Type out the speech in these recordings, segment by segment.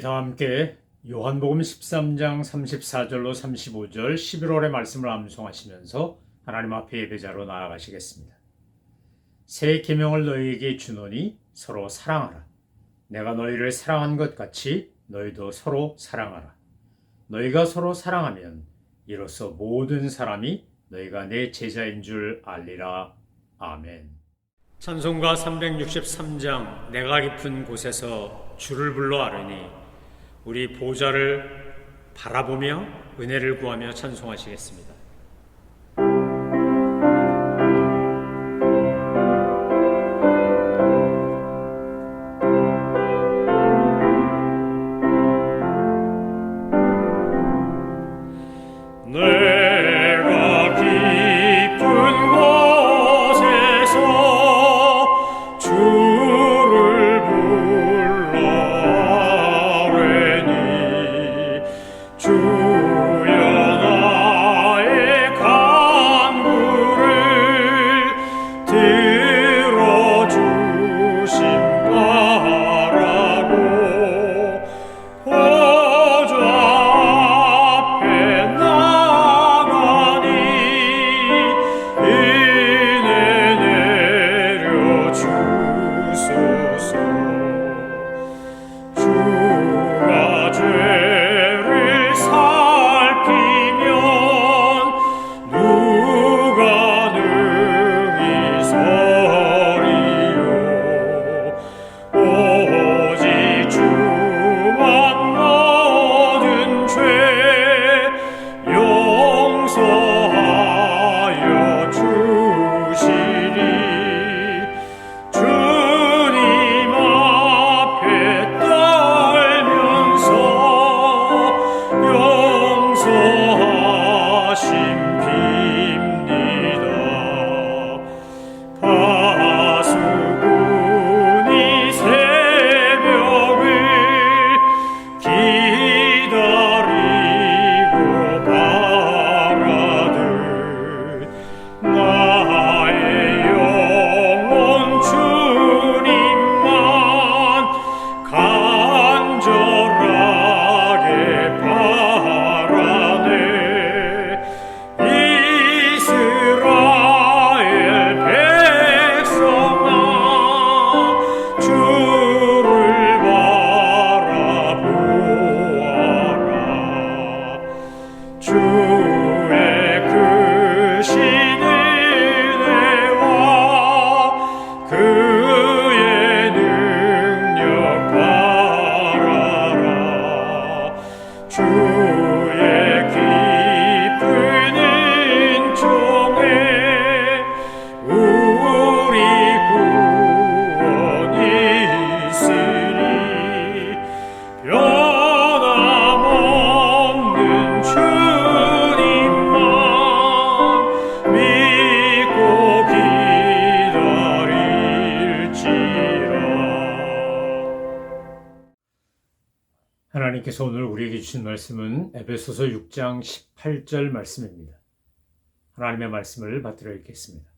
다 함께 요한복음 13장 34절로 35절 11월의 말씀을 암송하시면서 하나님 앞에 예배자로 나아가시겠습니다. 새 계명을 너희에게 주노니 서로 사랑하라. 내가 너희를 사랑한 것 같이 너희도 서로 사랑하라. 너희가 서로 사랑하면 이로써 모든 사람이 너희가 내 제자인 줄 알리라. 아멘. 찬송가 363장 내가 깊은 곳에서 주를 불러 아뢰니 우리 보좌를 바라보며 은혜를 구하며 찬송하시겠습니다. 하나님께서 오늘 우리에게 주신 말씀은 에베소서 6장 18절 말씀입니다. 하나님의 말씀을 받들어 읽겠습니다.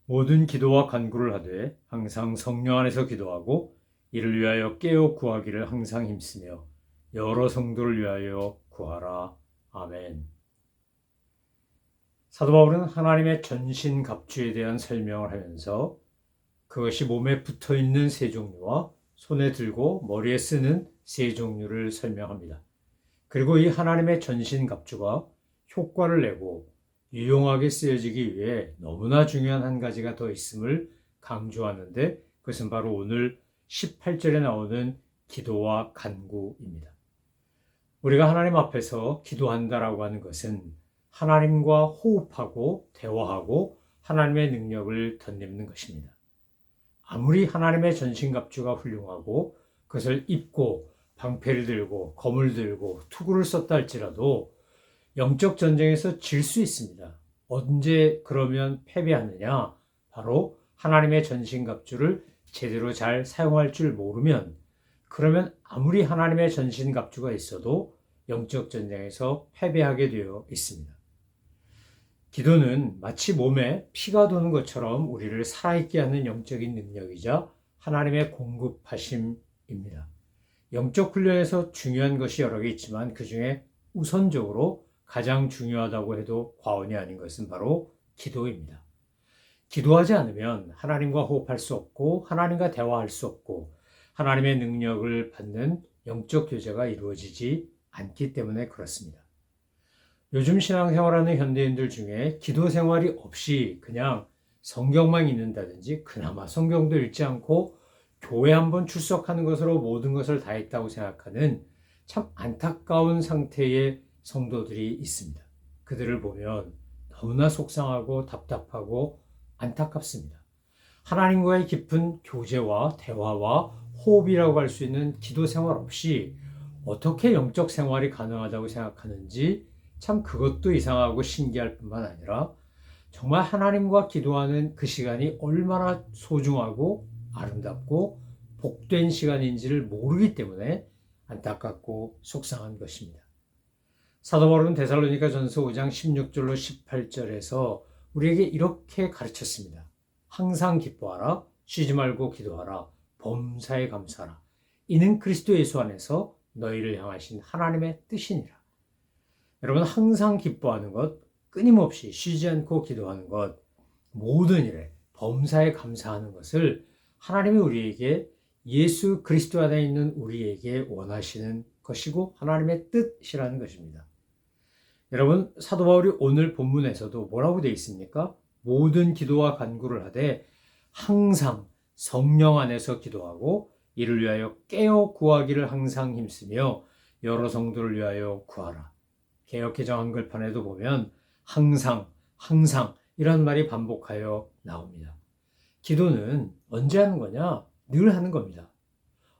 모든 기도와 간구를 하되 항상 성령 안에서 기도하고 이를 위하여 깨어 구하기를 항상 힘쓰며 여러 성도를 위하여 구하라. 아멘. 사도 바울은 하나님의 전신갑주에 대한 설명을 하면서 그것이 몸에 붙어있는 세 종류와 손에 들고 머리에 쓰는 세 종류를 설명합니다. 그리고 이 하나님의 전신갑주가 효과를 내고 유용하게 쓰여지기 위해 너무나 중요한 한 가지가 더 있음을 강조하는데 그것은 바로 오늘 18절에 나오는 기도와 간구입니다. 우리가 하나님 앞에서 기도한다라고 하는 것은 하나님과 호흡하고 대화하고 하나님의 능력을 덧입는 것입니다. 아무리 하나님의 전신갑주가 훌륭하고 그것을 입고 방패를 들고 검을 들고 투구를 썼다 할지라도 영적 전쟁에서 질 수 있습니다. 언제 그러면 패배하느냐? 바로 하나님의 전신갑주를 제대로 잘 사용할 줄 모르면, 그러면 아무리 하나님의 전신갑주가 있어도 영적 전쟁에서 패배하게 되어 있습니다. 기도는 마치 몸에 피가 도는 것처럼 우리를 살아있게 하는 영적인 능력이자 하나님의 공급하심입니다. 영적 훈련에서 중요한 것이 여러 개 있지만 그 중에 우선적으로 가장 중요하다고 해도 과언이 아닌 것은 바로 기도입니다. 기도하지 않으면 하나님과 호흡할 수 없고 하나님과 대화할 수 없고 하나님의 능력을 받는 영적 교제가 이루어지지 않기 때문에 그렇습니다. 요즘 신앙생활하는 현대인들 중에 기도 생활이 없이 그냥 성경만 읽는다든지 그나마 성경도 읽지 않고 교회 한번 출석하는 것으로 모든 것을 다 했다고 생각하는 참 안타까운 상태의 성도들이 있습니다. 그들을 보면 너무나 속상하고 답답하고 안타깝습니다. 하나님과의 깊은 교제와 대화와 호흡이라고 할 수 있는 기도 생활 없이 어떻게 영적 생활이 가능하다고 생각하는지 참 그것도 이상하고 신기할 뿐만 아니라 정말 하나님과 기도하는 그 시간이 얼마나 소중하고 아름답고 복된 시간인지를 모르기 때문에 안타깝고 속상한 것입니다. 사도 바울은 데살로니가 전서 5장 16절로 18절에서 우리에게 이렇게 가르쳤습니다. 항상 기뻐하라, 쉬지 말고 기도하라, 범사에 감사하라. 이는 그리스도 예수 안에서 너희를 향하신 하나님의 뜻이니라. 여러분, 항상 기뻐하는 것, 끊임없이 쉬지 않고 기도하는 것, 모든 일에 범사에 감사하는 것을 하나님이 우리에게 예수 그리스도 안에 있는 우리에게 원하시는 것이고 하나님의 뜻이라는 것입니다. 여러분, 사도 바울이 오늘 본문에서도 뭐라고 되어 있습니까? 모든 기도와 간구를 하되 항상 성령 안에서 기도하고 이를 위하여 깨어 구하기를 항상 힘쓰며 여러 성도를 위하여 구하라. 개역개정 한글판에도 보면 항상 이런 말이 반복하여 나옵니다. 기도는 언제 하는 거냐? 늘 하는 겁니다.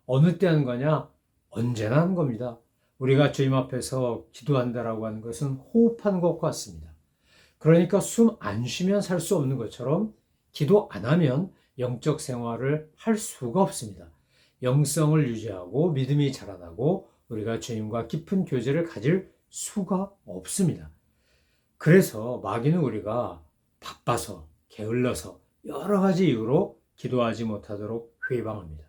어느 때 하는 거냐? 언제나 하는 겁니다. 우리가 주님 앞에서 기도한다라고 하는 것은 호흡하는 것과 같습니다. 그러니까 숨 안 쉬면 살 수 없는 것처럼 기도 안 하면 영적 생활을 할 수가 없습니다. 영성을 유지하고 믿음이 자라나고 우리가 주님과 깊은 교제를 가질 수가 없습니다. 그래서 마귀는 우리가 바빠서 게을러서 여러 가지 이유로 기도하지 못하도록 회방합니다.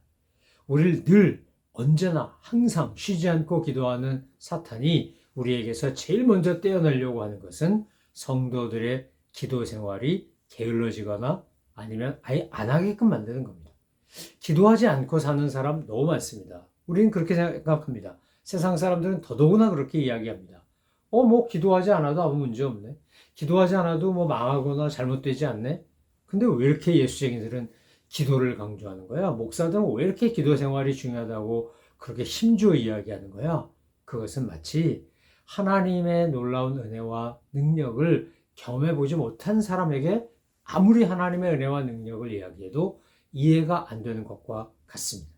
우리를 늘 언제나 항상 쉬지 않고 기도하는 사탄이 우리에게서 제일 먼저 떼어내려고 하는 것은 성도들의 기도 생활이 게을러지거나 아니면 아예 안 하게끔 만드는 겁니다. 기도하지 않고 사는 사람 너무 많습니다. 우리는 그렇게 생각합니다. 세상 사람들은 더더구나 그렇게 이야기합니다. 뭐 기도하지 않아도 아무 문제 없네. 기도하지 않아도 뭐 망하거나 잘못되지 않네. 근데 왜 이렇게 예수쟁이들은 기도를 강조하는 거야? 목사들은 왜 이렇게 기도 생활이 중요하다고 그렇게 힘주어 이야기하는 거야? 그것은 마치 하나님의 놀라운 은혜와 능력을 경험해보지 못한 사람에게 아무리 하나님의 은혜와 능력을 이야기해도 이해가 안 되는 것과 같습니다.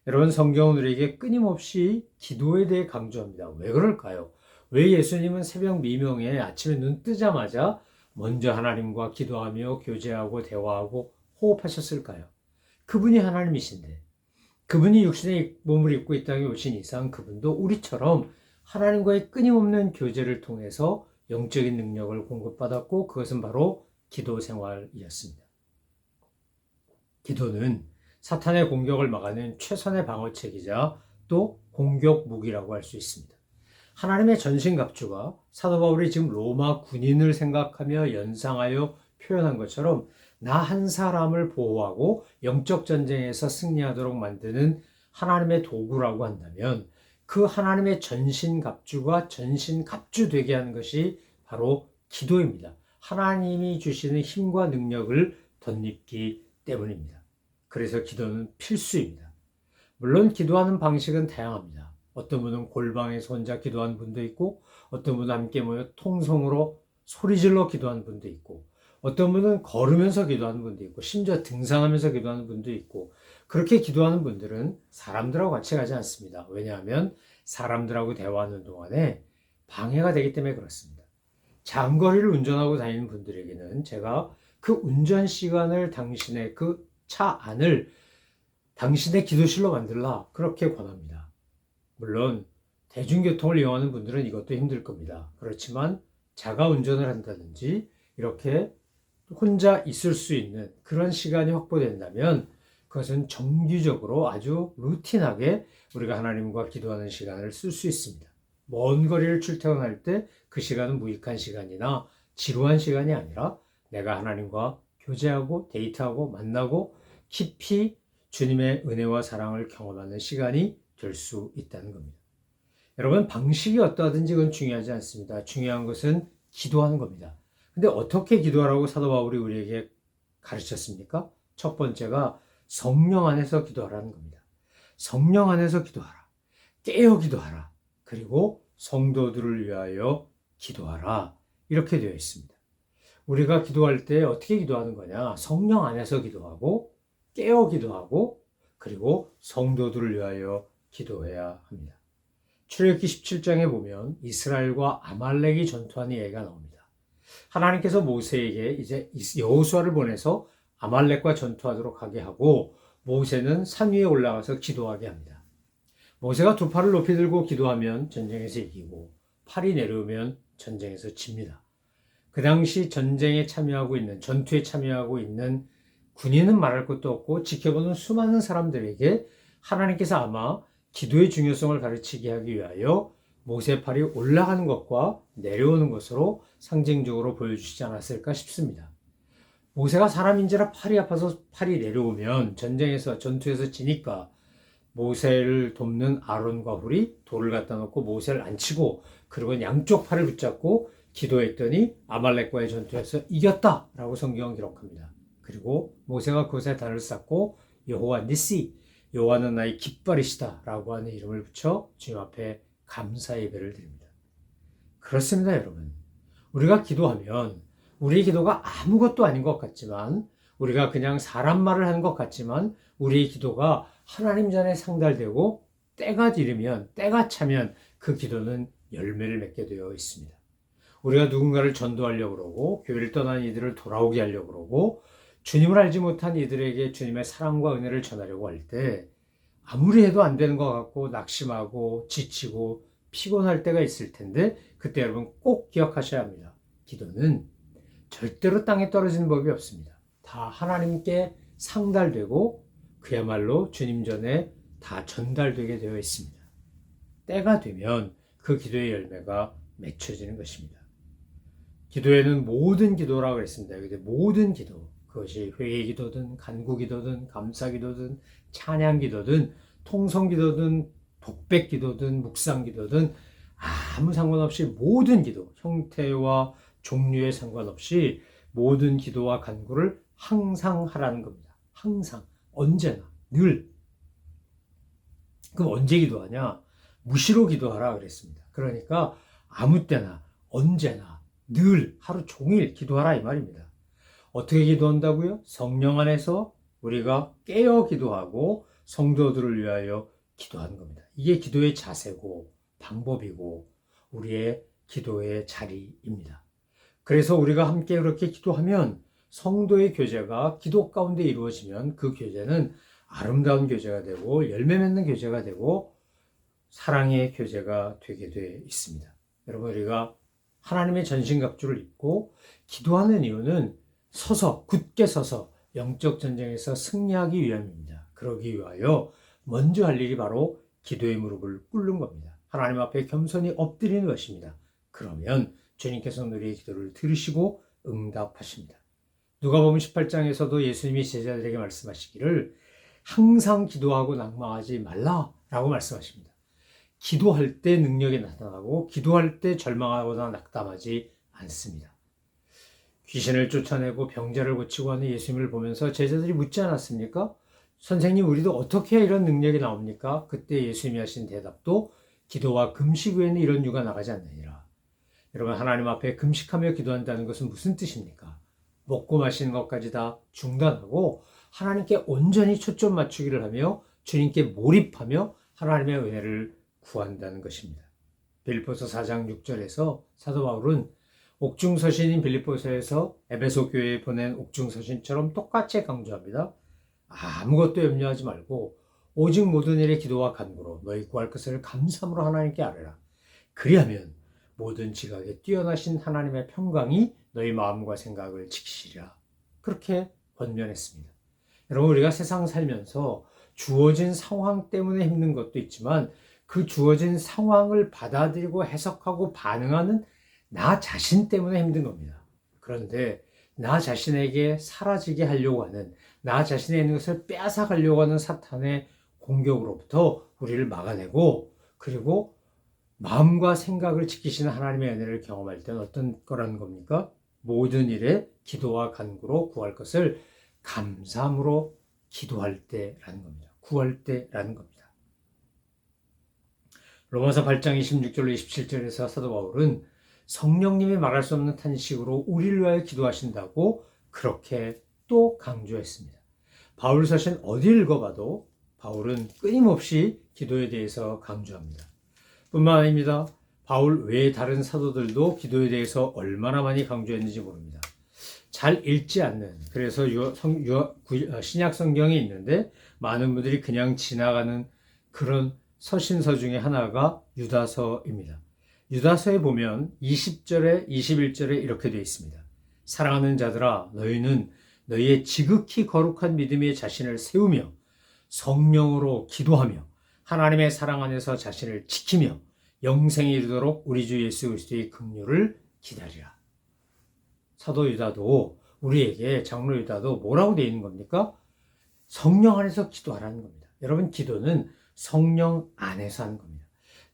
여러분, 성경은 우리에게 끊임없이 기도에 대해 강조합니다. 왜 그럴까요? 왜 예수님은 새벽 미명에 아침에 눈 뜨자마자 먼저 하나님과 기도하며 교제하고 대화하고 호흡하셨을까요? 그분이 하나님이신데, 그분이 육신의 몸을 입고 이 땅에 오신 이상 그분도 우리처럼 하나님과의 끊임없는 교제를 통해서 영적인 능력을 공급받았고 그것은 바로 기도 생활이었습니다. 기도는 사탄의 공격을 막아내는 최선의 방어책이자 또 공격 무기라고 할 수 있습니다. 하나님의 전신갑주가 사도 바울이 지금 로마 군인을 생각하며 연상하여 표현한 것처럼 나 한 사람을 보호하고 영적 전쟁에서 승리하도록 만드는 하나님의 도구라고 한다면 그 하나님의 전신갑주가 전신갑주되게 하는 것이 바로 기도입니다. 하나님이 주시는 힘과 능력을 덧입기 때문입니다. 그래서 기도는 필수입니다. 물론 기도하는 방식은 다양합니다. 어떤 분은 골방에서 혼자 기도하는 분도 있고 어떤 분은 함께 모여 통성으로 소리질러 기도하는 분도 있고 어떤 분은 걸으면서 기도하는 분도 있고 심지어 등산하면서 기도하는 분도 있고 그렇게 기도하는 분들은 사람들하고 같이 가지 않습니다. 왜냐하면 사람들하고 대화하는 동안에 방해가 되기 때문에 그렇습니다. 장거리를 운전하고 다니는 분들에게는 제가 그 운전 시간을 당신의 그 차 안을 당신의 기도실로 만들라 그렇게 권합니다. 물론 대중교통을 이용하는 분들은 이것도 힘들 겁니다. 그렇지만 자가 운전을 한다든지 이렇게 혼자 있을 수 있는 그런 시간이 확보된다면 그것은 정기적으로 아주 루틴하게 우리가 하나님과 기도하는 시간을 쓸 수 있습니다. 먼 거리를 출퇴근할 때 그 시간은 무익한 시간이나 지루한 시간이 아니라 내가 하나님과 교제하고 데이트하고 만나고 깊이 주님의 은혜와 사랑을 경험하는 시간이 될 수 있다는 겁니다. 여러분, 방식이 어떠하든지 그건 중요하지 않습니다. 중요한 것은 기도하는 겁니다. 근데 어떻게 기도하라고 사도 바울이 우리에게 가르쳤습니까? 첫 번째가 성령 안에서 기도하라는 겁니다. 성령 안에서 기도하라. 깨어 기도하라. 그리고 성도들을 위하여 기도하라. 이렇게 되어 있습니다. 우리가 기도할 때 어떻게 기도하는 거냐? 성령 안에서 기도하고 깨어 기도하고 그리고 성도들을 위하여 기도해야 합니다. 출애굽기 17장에 보면 이스라엘과 아말렉이 전투하는 얘기가 나옵니다. 하나님께서 모세에게 이제 여호수아를 보내서 아말렉과 전투하도록 하게 하고 모세는 산 위에 올라가서 기도하게 합니다. 모세가 두 팔을 높이 들고 기도하면 전쟁에서 이기고 팔이 내려오면 전쟁에서 집니다. 그 당시 전쟁에 참여하고 있는 전투에 참여하고 있는 군인은 말할 것도 없고 지켜보는 수많은 사람들에게 하나님께서 아마 기도의 중요성을 가르치게 하기 위하여 모세 팔이 올라가는 것과 내려오는 것으로 상징적으로 보여주시지 않았을까 싶습니다. 모세가 사람인지라 팔이 아파서 팔이 내려오면 전투에서 지니까 모세를 돕는 아론과 훌이 돌을 갖다 놓고 모세를 앉히고 그리고 양쪽 팔을 붙잡고 기도했더니 아말렉과의 전투에서 이겼다라고 성경은 기록합니다. 그리고 모세가 그것에 단을 쌓고 여호와 니시, 여호와는 나의 깃발이시다 라고 하는 이름을 붙여 주님 앞에 감사 예배를 드립니다. 그렇습니다, 여러분. 우리가 기도하면 우리 기도가 아무것도 아닌 것 같지만 우리가 그냥 사람 말을 하는 것 같지만 우리의 기도가 하나님 전에 상달되고 때가 이르면 때가 차면 그 기도는 열매를 맺게 되어 있습니다. 우리가 누군가를 전도하려고 그러고 교회를 떠난 이들을 돌아오게 하려고 그러고 주님을 알지 못한 이들에게 주님의 사랑과 은혜를 전하려고 할 때 아무리 해도 안 되는 것 같고 낙심하고 지치고 피곤할 때가 있을 텐데 그때 여러분 꼭 기억하셔야 합니다. 기도는 절대로 땅에 떨어지는 법이 없습니다. 다 하나님께 상달되고 그야말로 주님 전에 다 전달되게 되어 있습니다. 때가 되면 그 기도의 열매가 맺혀지는 것입니다. 기도에는 모든 기도라고 그랬습니다. 근데 모든 기도, 그것이 회개 기도든 간구 기도든 감사 기도든 찬양 기도든 통성 기도든 독백 기도든 묵상 기도든 아무 상관없이 모든 기도, 형태와 종류에 상관없이 모든 기도와 간구를 항상 하라는 겁니다. 항상, 언제나, 늘. 그럼 언제 기도하냐? 무시로 기도하라 그랬습니다. 그러니까 아무 때나, 언제나, 늘, 하루 종일 기도하라 이 말입니다. 어떻게 기도한다고요? 성령 안에서 우리가 깨어 기도하고 성도들을 위하여 기도하는 겁니다. 이게 기도의 자세고 방법이고 우리의 기도의 자리입니다. 그래서 우리가 함께 그렇게 기도하면 성도의 교제가 기도 가운데 이루어지면 그 교제는 아름다운 교제가 되고 열매 맺는 교제가 되고 사랑의 교제가 되게 돼 있습니다. 여러분, 우리가 하나님의 전신갑주를 입고 기도하는 이유는 굳게 서서 영적 전쟁에서 승리하기 위함입니다. 그러기 위하여 먼저 할 일이 바로 기도의 무릎을 꿇는 겁니다. 하나님 앞에 겸손히 엎드리는 것입니다. 그러면 주님께서는 우리의 기도를 들으시고 응답하십니다. 누가복음 18장에서도 예수님이 제자들에게 말씀하시기를 항상 기도하고 낙망하지 말라라고 말씀하십니다. 기도할 때 능력이 나타나고 기도할 때 절망하거나 낙담하지 않습니다. 귀신을 쫓아내고 병자를 고치고 하는 예수님을 보면서 제자들이 묻지 않았습니까? 선생님, 우리도 어떻게 해야 이런 능력이 나옵니까? 그때 예수님이 하신 대답도 기도와 금식 외에는 이런 유가 나가지 않느니라. 여러분, 하나님 앞에 금식하며 기도한다는 것은 무슨 뜻입니까? 먹고 마시는 것까지 다 중단하고 하나님께 온전히 초점 맞추기를 하며 주님께 몰입하며 하나님의 은혜를 구한다는 것입니다. 빌립보서 4장 6절에서 사도 바울은 옥중서신인 빌립보서에서 에베소 교회에 보낸 옥중서신처럼 똑같이 강조합니다. 아무것도 염려하지 말고 오직 모든 일에 기도와 간구로 너희 구할 것을 감사함으로 하나님께 아뢰라. 그리하면 모든 지각에 뛰어나신 하나님의 평강이 너희 마음과 생각을 지키시리라. 그렇게 권면했습니다. 여러분, 우리가 세상 살면서 주어진 상황 때문에 힘든 것도 있지만 그 주어진 상황을 받아들이고 해석하고 반응하는 나 자신 때문에 힘든 겁니다. 그런데 나 자신에게 사라지게 하려고 하는, 나 자신에 있는 것을 빼앗아가려고 하는 사탄의 공격으로부터 우리를 막아내고, 그리고 마음과 생각을 지키시는 하나님의 은혜를 경험할 때는 어떤 거라는 겁니까? 모든 일에 기도와 간구로 구할 것을 감사함으로 기도할 때라는 겁니다. 구할 때라는 겁니다. 로마서 8장 26절로 27절에서 사도 바울은 성령님이 말할 수 없는 탄식으로 우리를 위하여 기도하신다고 그렇게 또 강조했습니다. 바울 서신 어디 읽어봐도 바울은 끊임없이 기도에 대해서 강조합니다. 뿐만 아닙니다. 바울 외의 다른 사도들도 기도에 대해서 얼마나 많이 강조했는지 모릅니다. 잘 읽지 않는, 그래서 신약 성경이 있는데 많은 분들이 그냥 지나가는 그런 서신서 중에 하나가 유다서입니다. 유다서에 보면 20절에 21절에 이렇게 되어 있습니다. 사랑하는 자들아, 너희는 너희의 지극히 거룩한 믿음의 자신을 세우며 성령으로 기도하며 하나님의 사랑 안에서 자신을 지키며 영생에 이르도록 우리 주 예수 그리스도의 긍휼을 기다리라. 사도 유다도, 우리에게 장로 유다도 뭐라고 되어 있는 겁니까? 성령 안에서 기도하라는 겁니다. 여러분, 기도는 성령 안에서 하는 겁니다.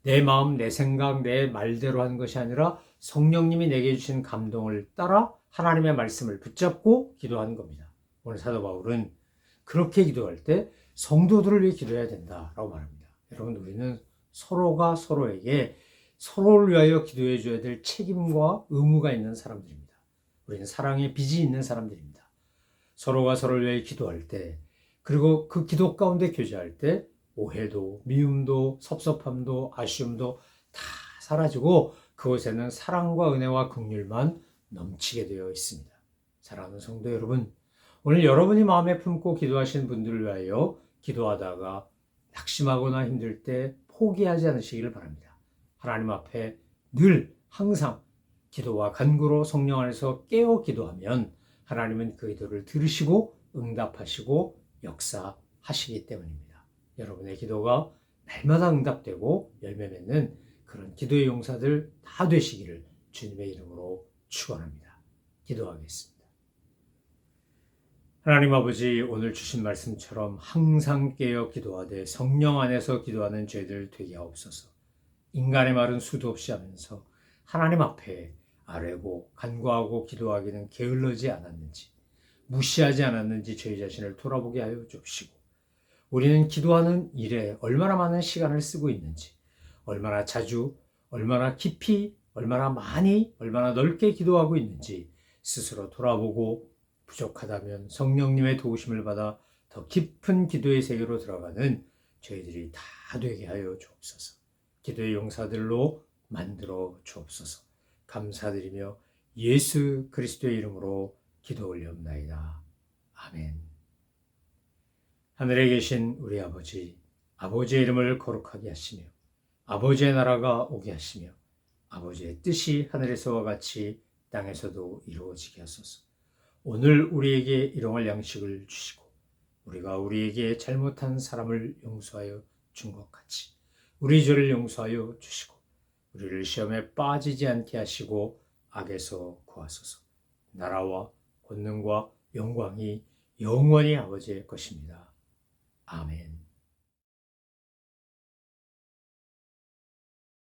내 마음, 내 생각, 내 말대로 하는 것이 아니라 성령님이 내게 주신 감동을 따라 하나님의 말씀을 붙잡고 기도하는 겁니다. 오늘 사도 바울은 그렇게 기도할 때 성도들을 위해 기도해야 된다라고 말합니다. 여러분, 우리는 서로가 서로에게 서로를 위하여 기도해 줘야 될 책임과 의무가 있는 사람들입니다. 우리는 사랑의 빚이 있는 사람들입니다. 서로가 서로를 위해 기도할 때, 그리고 그 기도 가운데 교제할 때 오해도, 미움도, 섭섭함도, 아쉬움도 다 사라지고 그곳에는 사랑과 은혜와 긍휼만 넘치게 되어 있습니다. 사랑하는 성도 여러분, 오늘 여러분이 마음에 품고 기도하시는 분들을 위하여 기도하다가 낙심하거나 힘들 때 포기하지 않으시기를 바랍니다. 하나님 앞에 늘 항상 기도와 간구로 성령 안에서 깨어 기도하면 하나님은 그 기도를 들으시고 응답하시고 역사하시기 때문입니다. 여러분의 기도가 날마다 응답되고 열매 맺는 그런 기도의 용사들 다 되시기를 주님의 이름으로 축원합니다. 기도하겠습니다. 하나님 아버지, 오늘 주신 말씀처럼 항상 깨어 기도하되 성령 안에서 기도하는 죄들 되게 하옵소서. 인간의 말은 수도 없이 하면서 하나님 앞에 아뢰고 간구하고 기도하기는 게을르지 않았는지, 무시하지 않았는지 저희 자신을 돌아보게 하여 주시고, 우리는 기도하는 일에 얼마나 많은 시간을 쓰고 있는지, 얼마나 자주, 얼마나 깊이, 얼마나 많이, 얼마나 넓게 기도하고 있는지 스스로 돌아보고 부족하다면 성령님의 도우심을 받아 더 깊은 기도의 세계로 들어가는 저희들이 다 되게 하여 주옵소서. 기도의 용사들로 만들어 주옵소서. 감사드리며 예수 그리스도의 이름으로 기도 올리옵나이다. 아멘. 하늘에 계신 우리 아버지, 아버지의 이름을 거룩하게 하시며 아버지의 나라가 오게 하시며 아버지의 뜻이 하늘에서와 같이 땅에서도 이루어지게 하소서. 오늘 우리에게 일용할 양식을 주시고 우리가 우리에게 잘못한 사람을 용서하여 준 것 같이 우리 죄를 용서하여 주시고 우리를 시험에 빠지지 않게 하시고 악에서 구하소서. 나라와 권능과 영광이 영원히 아버지의 것입니다. 아멘.